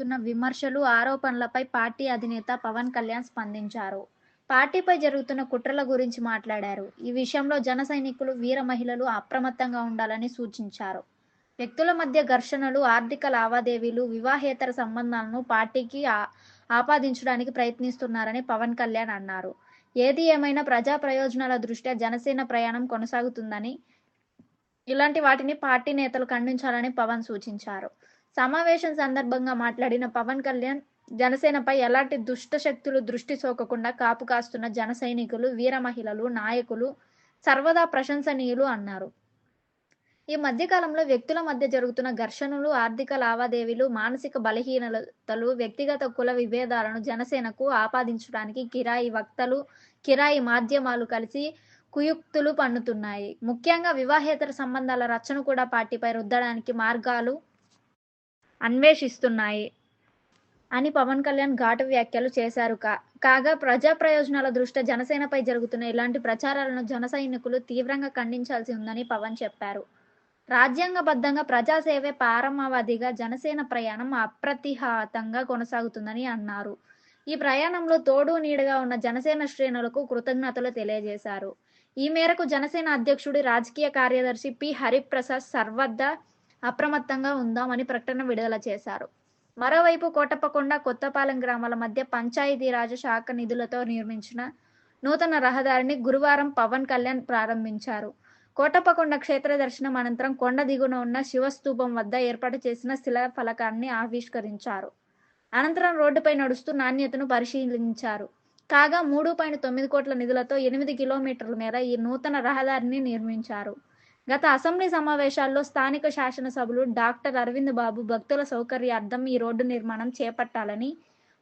వస్తున్న విమర్శలు, ఆరోపణలపై పార్టీ అధినేత పవన్ కళ్యాణ్ స్పందించారు. పార్టీపై జరుగుతున్న కుట్రల గురించి మాట్లాడారు. ఈ విషయంలో జన సైనికులు, వీర మహిళలు అప్రమత్తంగా ఉండాలని సూచించారు. వ్యక్తుల మధ్య ఘర్షణలు, ఆర్థిక లావాదేవీలు, వివాహేతర సంబంధాలను పార్టీకి ఆపాదించడానికి ప్రయత్నిస్తున్నారని పవన్ కళ్యాణ్ అన్నారు. ఏది ఏమైనా ప్రజా ప్రయోజనాల దృష్ట్యా జనసేన ప్రయాణం కొనసాగుతుందని, ఇలాంటి వాటిని పార్టీ నేతలు ఖండించాలని పవన్ సూచించారు. సమావేశం సందర్భంగా మాట్లాడిన పవన్ కళ్యాణ్, జనసేనపై ఎలాంటి దుష్ట శక్తులు దృష్టి సోకకుండా కాపు కాస్తున్న జన సైనికులు, వీర మహిళలు, నాయకులు సర్వదా ప్రశంసనీయులు అన్నారు. ఈ మధ్యకాలంలో వ్యక్తుల మధ్య జరుగుతున్న ఘర్షణలు, ఆర్థిక లావాదేవీలు, మానసిక బలహీనతలు, వ్యక్తిగత కుల విభేదాలను జనసేనకు ఆపాదించడానికి కిరాయి వక్తలు, కిరాయి మాధ్యమాలు కలిసి కుయుక్తులు పన్నుతున్నాయి. ముఖ్యంగా వివాహేతర సంబంధాల రచ్చను కూడా పార్టీపై రుద్దడానికి మార్గాలు అన్వేషిస్తున్నాయి అని పవన్ కళ్యాణ్ ఘాటు వ్యాఖ్యలు చేశారు. కాగా ప్రజా ప్రయోజనాల దృష్ట్యా జనసేనపై జరుగుతున్న ఇలాంటి ప్రచారాలను జన సైనికులు తీవ్రంగా ఖండించాల్సి ఉందని పవన్ చెప్పారు. రాజ్యాంగబద్ధంగా ప్రజాసేవే పరమావధిగా జనసేన ప్రయాణం అప్రతిహతంగా కొనసాగుతుందని అన్నారు. ఈ ప్రయాణంలో తోడు నీడగా ఉన్న జనసేన శ్రేణులకు కృతజ్ఞతలు తెలియజేశారు. ఈ మేరకు జనసేన అధ్యక్షుడు, రాజకీయ కార్యదర్శి పి. హరిప్రసాద్ సర్వదా అప్రమత్తంగా ఉందామని ప్రకటన విడుదల చేశారు. మరోవైపు కోటప్పకొండ, కొత్తపాలెం గ్రామాల మధ్య పంచాయతీరాజ్ శాఖ నిధులతో నిర్మించిన నూతన రహదారిని గురువారం పవన్ కళ్యాణ్ ప్రారంభించారు. కోటప్పకొండ క్షేత్ర దర్శనం అనంతరం కొండ దిగువన ఉన్న శివస్తూపం వద్ద ఏర్పాటు చేసిన శిలాఫలకాన్ని ఆవిష్కరించారు. అనంతరం రోడ్డుపై నడుస్తూ నాణ్యతను పరిశీలించారు. కాగా 3.9 కోట్ల నిధులతో 8 కిలోమీటర్ల మేర ఈ నూతన రహదారిని నిర్మించారు. గత అసెంబ్లీ సమావేశాల్లో స్థానిక శాసనసభ్యులు డాక్టర్ అరవింద్ బాబు భక్తుల సౌకర్యార్థం ఈ రోడ్డు నిర్మాణం చేపట్టాలని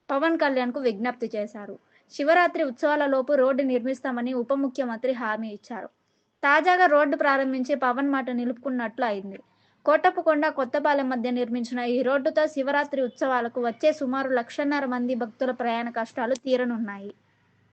పవన్ కళ్యాణ్కు విజ్ఞప్తి చేశారు. శివరాత్రి ఉత్సవాలలోపు రోడ్డు నిర్మిస్తామని ఉప ముఖ్యమంత్రి హామీ ఇచ్చారు. తాజాగా రోడ్డు ప్రారంభించి పవన్ మాట నిలుపుకున్నట్లు అయింది. కోటప్పకొండ, కొత్తపాలెం మధ్య నిర్మించిన ఈ రోడ్డుతో శివరాత్రి ఉత్సవాలకు వచ్చే సుమారు 1.5 లక్షల మంది భక్తుల ప్రయాణ కష్టాలు తీరనున్నాయి.